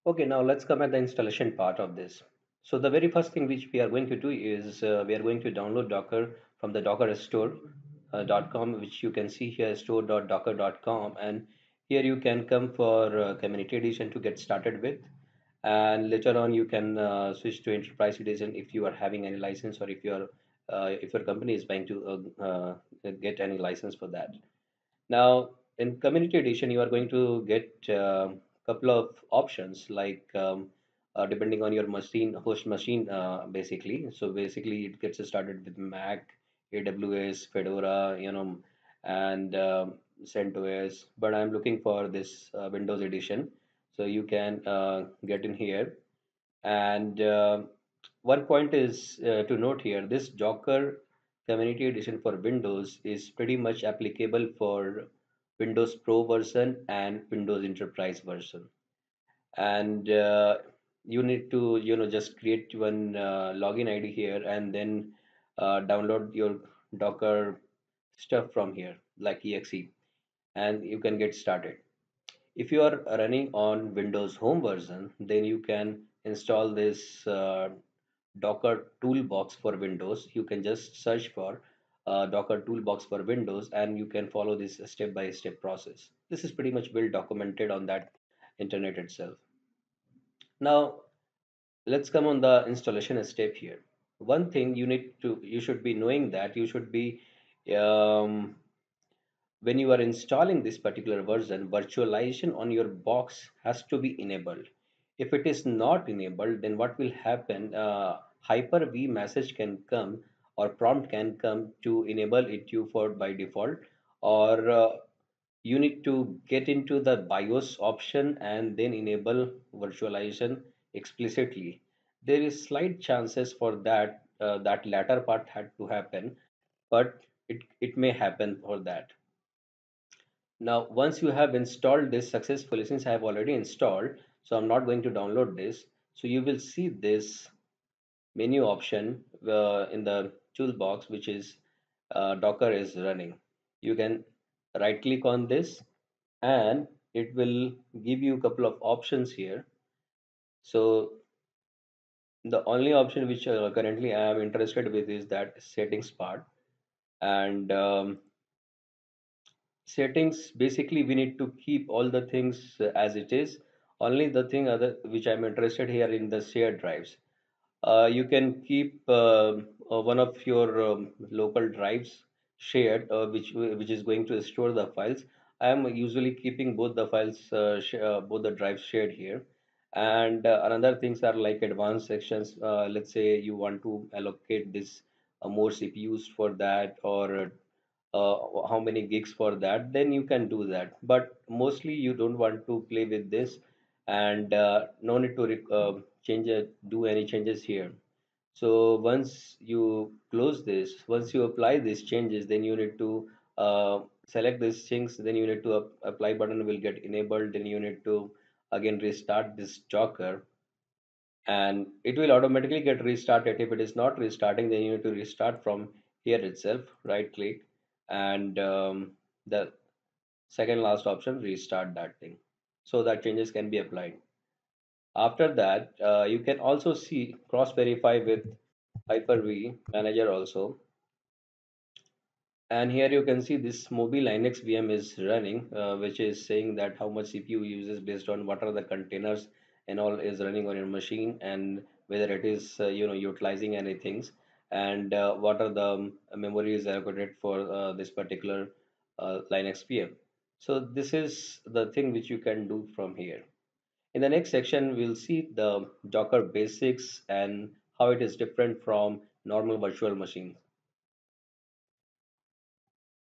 Okay, now let's come at the installation part of this. So the very first thing which we are going to do is we are going to download Docker from the Docker store .com, which you can see here store.docker.com, and here you can come for community edition to get started with, and later on you can switch to enterprise edition if you are having any license, or if your company is trying to get any license for that. Now, in Community Edition, you are going to get a couple of options like depending on your machine, host machine, basically. So basically, it gets started with Mac, AWS, Fedora, and CentOS. But I'm looking for this Windows Edition, so you can get in here. And one point is to note here: this Docker Community Edition for Windows is pretty much applicable for Windows Pro version and Windows Enterprise version. And you need to, just create one login ID here, and then download your Docker stuff from here, like exe, and you can get started. If you are running on Windows Home version, then you can install this Docker Toolbox for Windows. You can just search for Docker Toolbox for Windows, and you can follow this step-by-step process. This is pretty much well documented on that internet itself. Now, let's come on the installation step here. One thing you should be knowing that you should be um, when you are installing this particular version, virtualization on your box has to be enabled. If it is not enabled, then what will happen? Hyper-V message can come, or prompt can come to enable it you for by default, or you need to get into the BIOS option and then enable virtualization explicitly. There is slight chances for that latter part had to happen, but it may happen for that. Now, once you have installed this successfully, since I have already installed, so I'm not going to download this. So you will see this menu option in the toolbox, which is Docker is running. You can right click on this, and it will give you a couple of options here. So the only option which currently I am interested with is that settings part. And settings, basically we need to keep all the things as it is. Only the thing other which I'm interested here in the shared drives, you can keep one of your local drives shared, which is going to store the files. I am usually keeping both the files both the drives shared here. And another things are like advanced sections. Let's say you want to allocate this more CPUs for that, or how many gigs for that, then you can do that. But mostly you don't want to play with this, and no need to change it, do any changes here. So once you close this, once you apply these changes, then you need to select these things, then you need to apply button will get enabled, then you need to again restart this Docker, and it will automatically get restarted. If it is not restarting, then you need to restart from here itself, right click, and the second last option, restart that thing, so that changes can be applied. After that, you can also see cross verify with Hyper-V manager also. And here you can see this mobile Linux VM is running, which is saying that how much CPU uses based on what are the containers and all is running on your machine, and whether it is utilizing any things, and what are the memories allocated for this particular Linux VM. So this is the thing which you can do from here. In the next section, we'll see the Docker basics and how it is different from normal virtual machines.